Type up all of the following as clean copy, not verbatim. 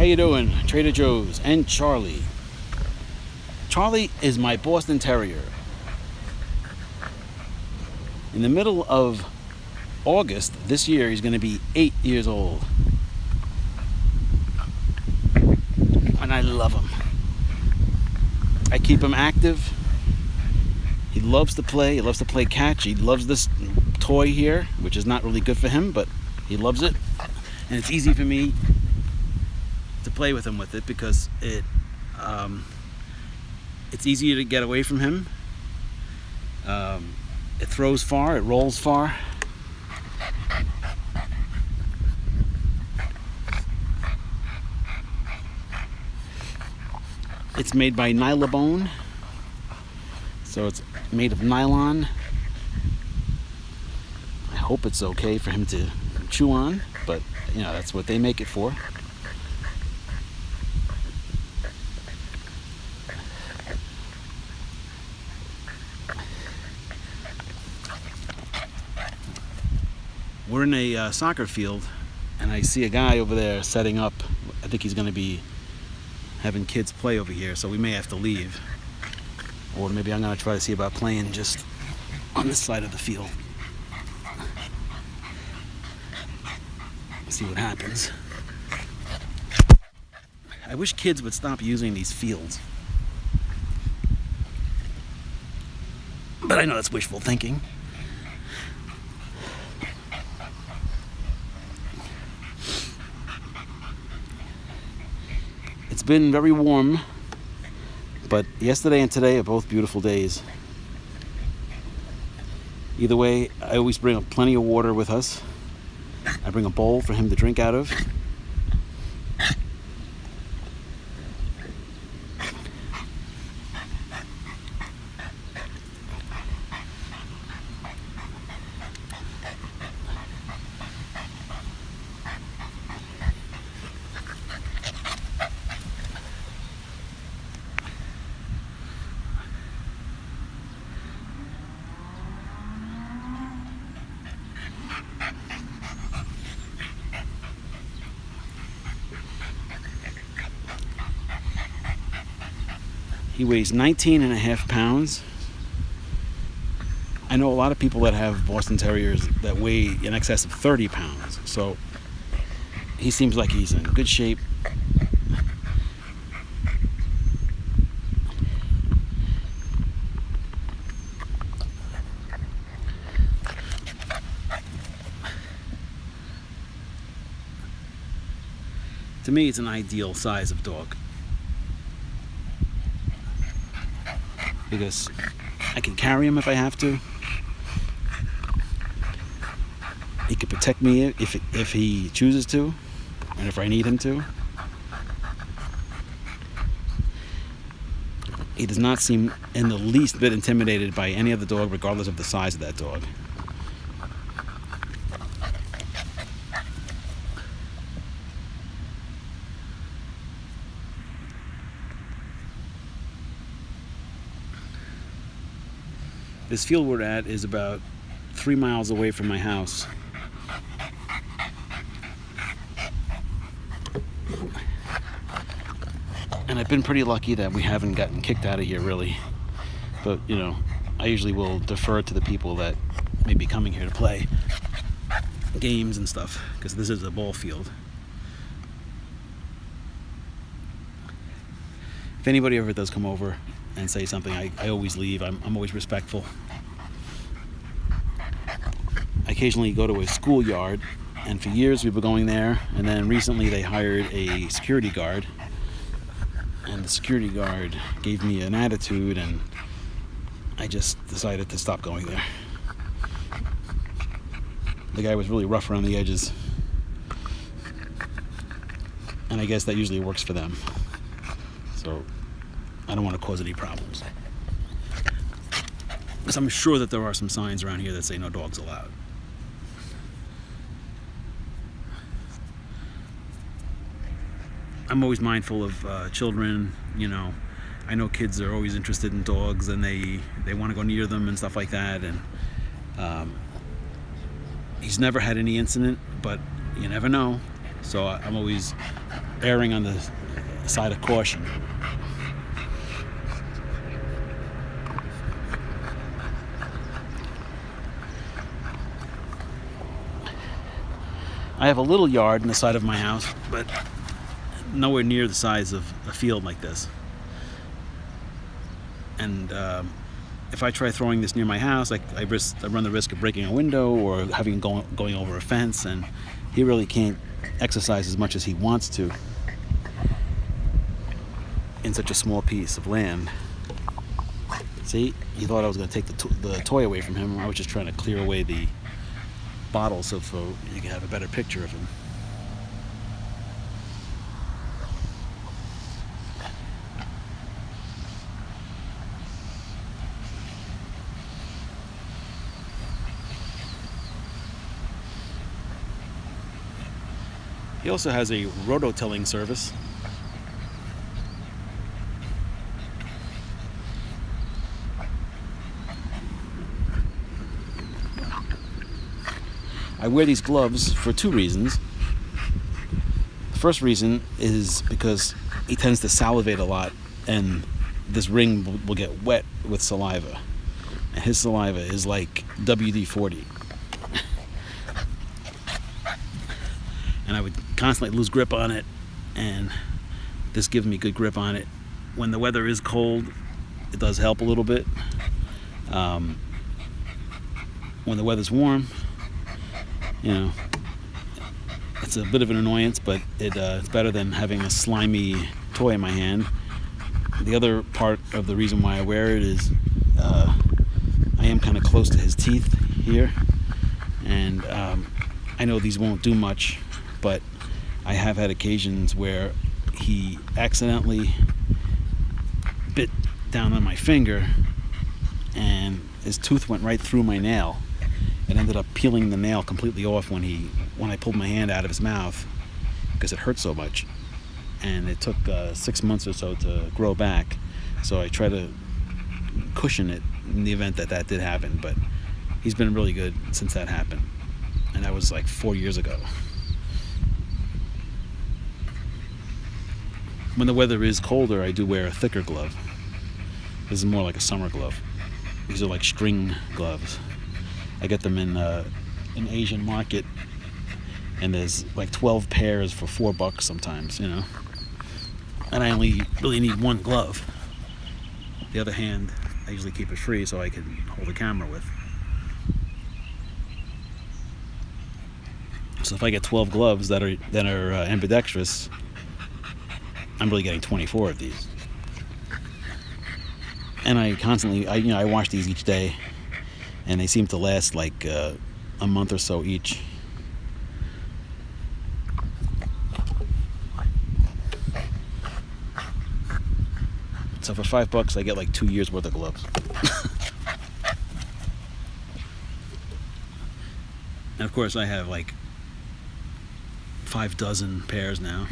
How you doing? Trader Joe's and Charlie. Charlie is my Boston Terrier. In the middle of August this year, he's going to be 8 years old. And I love him. I keep him active. He loves to play. He loves to play catch. He loves this toy here, which is not really good for him, but he loves it. And it's easy for me to play with him with it because it's easier to get away from him. It throws far, it rolls far. It's made by Nylabone, so it's made of nylon. I hope it's okay for him to chew on, but you know, that's what they make it for. We're in a soccer field, and I see a guy over there setting up. I think he's going to be having kids play over here, so we may have to leave. Or maybe I'm going to try to see about playing just on this side of the field. See what happens. I wish kids would stop using these fields. But I know that's wishful thinking. It's been very warm, but yesterday and today are both beautiful days. Either way, I always bring up plenty of water with us. I bring a bowl for him to drink out of. He weighs 19.5 pounds. I know a lot of people that have Boston Terriers that weigh in excess of 30 pounds. So he seems like he's in good shape. To me, it's an ideal size of dog, because I can carry him if I have to. He can protect me if he chooses to, and if I need him to. He does not seem in the least bit intimidated by any other dog, regardless of the size of that dog. This field we're at is about 3 miles away from my house. And I've been pretty lucky that we haven't gotten kicked out of here, really. But, you know, I usually will defer to the people that may be coming here to play games and stuff, because this is a ball field. If anybody ever does come over and say something, I always leave. I'm always respectful. I occasionally go to a schoolyard, and for years we were going there, and then recently they hired a security guard, and the security guard gave me an attitude, and I just decided to stop going there. The guy was really rough around the edges, and I guess that usually works for them. So I don't want to cause any problems, because I'm sure that there are some signs around here that say no dogs allowed. I'm always mindful of children. You know, I know kids are always interested in dogs, and they want to go near them and stuff like that. And he's never had any incident, but you never know. So I'm always erring on the side of caution. I have a little yard in the side of my house, but nowhere near the size of a field like this. And if I try throwing this near my house, I run the risk of breaking a window or having going over a fence, and he really can't exercise as much as he wants to in such a small piece of land. See, he thought I was going to take the toy away from him. I was just trying to clear away the bottle so you can have a better picture of him. He also has a rototilling service. I wear these gloves for two reasons. The first reason is because he tends to salivate a lot, and this ring will get wet with saliva. And his saliva is like WD-40. And I would constantly lose grip on it, and this gives me good grip on it. When the weather is cold, it does help a little bit. When the weather's warm, it's a bit of an annoyance, but it's better than having a slimy toy in my hand. The other part of the reason why I wear it is I am kind of close to his teeth here, and I know these won't do much, but I have had occasions where he accidentally bit down on my finger and his tooth went right through my nail. It ended up peeling the nail completely off when I pulled my hand out of his mouth because it hurt so much. And it took 6 months or so to grow back. So I try to cushion it in the event that did happen. But he's been really good since that happened. And that was like 4 years ago. When the weather is colder, I do wear a thicker glove. This is more like a summer glove. These are like string gloves. I get them in an Asian market, and there's like 12 pairs for $4 sometimes, And I only really need one glove. The other hand, I usually keep it free so I can hold the camera with. So if I get 12 gloves that are ambidextrous, I'm really getting 24 of these. And I constantly, I wash these each day, and they seem to last like a month or so each. So for $5, I get like 2 years worth of gloves. And of course, I have like 6 pairs now.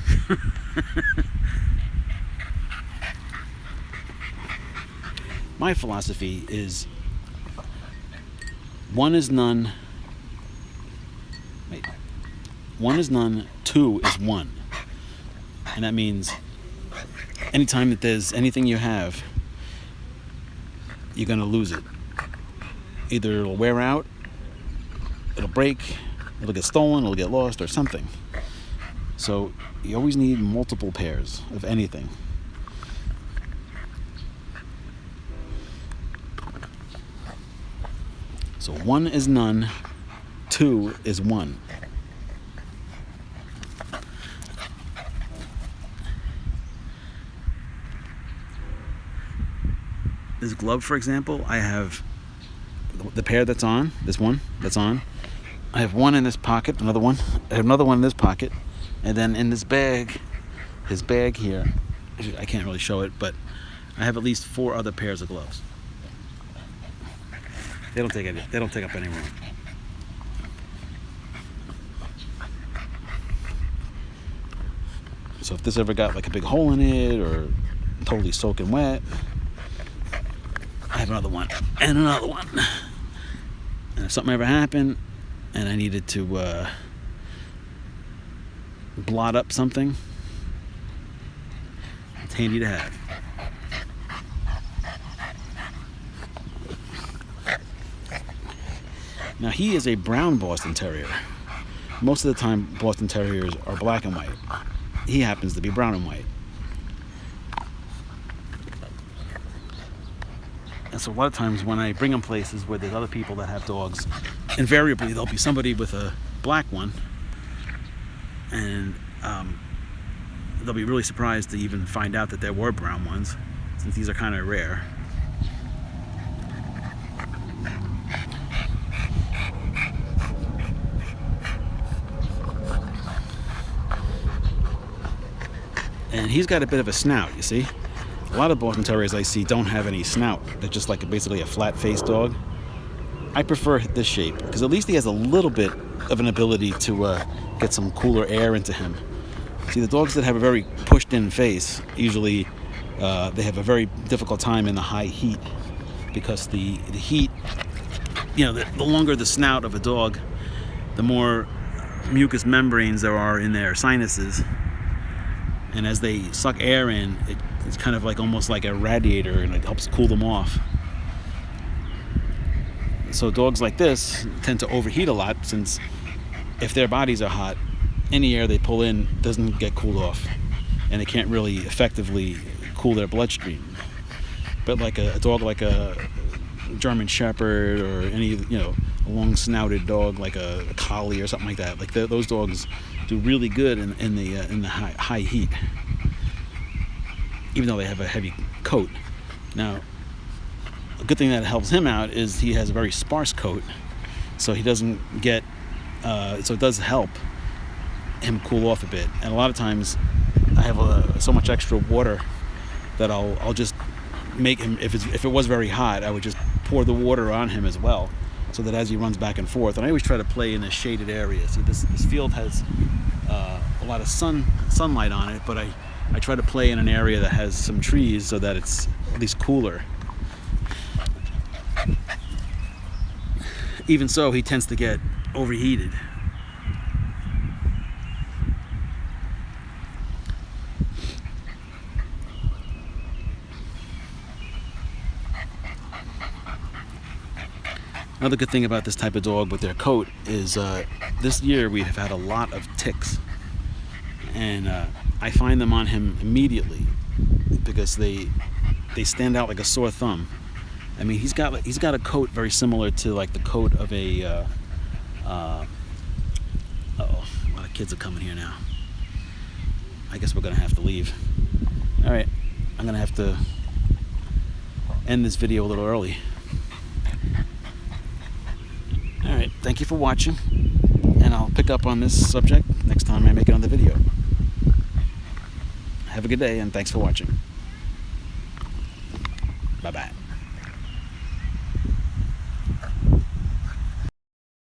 My philosophy is one is none, two is one. And that means anytime that there's anything you have, you're going to lose it. Either it'll wear out, it'll break, it'll get stolen, it'll get lost, or something. So you always need multiple pairs of anything. So one is none, two is one. This glove, for example, I have the pair that's on, this one that's on. I have one in this pocket, another one. I have another one in this pocket. And then in this bag, his bag here, I can't really show it, but I have at least 4 other pairs of gloves. They don't take up any room. So if this ever got like a big hole in it or totally soaking wet, I have another one and another one. And if something ever happened and I needed to blot up something, it's handy to have. Now he is a brown Boston Terrier. Most of the time Boston Terriers are black and white. He happens to be brown and white. And so a lot of times when I bring them places where there's other people that have dogs, invariably there'll be somebody with a black one, and they'll be really surprised to even find out that there were brown ones, since these are kind of rare. And he's got a bit of a snout, you see. A lot of Boston Terriers I see don't have any snout. They're just like basically a flat-faced dog. I prefer this shape because at least he has a little bit of an ability to get some cooler air into him. See, the dogs that have a very pushed-in face, usually they have a very difficult time in the high heat, because the heat, you know, the longer the snout of a dog, the more mucous membranes there are in their sinuses. And as they suck air in, it's kind of like almost like a radiator, and it helps cool them off. So dogs like this tend to overheat a lot, since if their bodies are hot, any air they pull in doesn't get cooled off, and they can't really effectively cool their bloodstream. But like a dog like a German Shepherd, or any, you know, a long-snouted dog like a collie or something like that, like those dogs do really good in the high heat, even though they have a heavy coat. Now, a good thing that helps him out is he has a very sparse coat, so he doesn't get so it does help him cool off a bit. And a lot of times I have so much extra water that I'll just make him, if it was very hot, I would just pour the water on him as well, so that as he runs back and forth. And I always try to play in a shaded area. See, this field has a lot of sunlight on it, but I try to play in an area that has some trees so that it's at least cooler. Even so, he tends to get overheated. Another good thing about this type of dog with their coat is this year we have had a lot of ticks, and I find them on him immediately because they stand out like a sore thumb. I mean, he's got a coat very similar to like the coat of a uh-oh, a lot of kids are coming here now. I guess we're gonna have to leave. All right, I'm gonna have to end this video a little early. All right, thank you for watching, and I'll pick up on this subject next time I make another video. Have a good day, and thanks for watching. Bye-bye.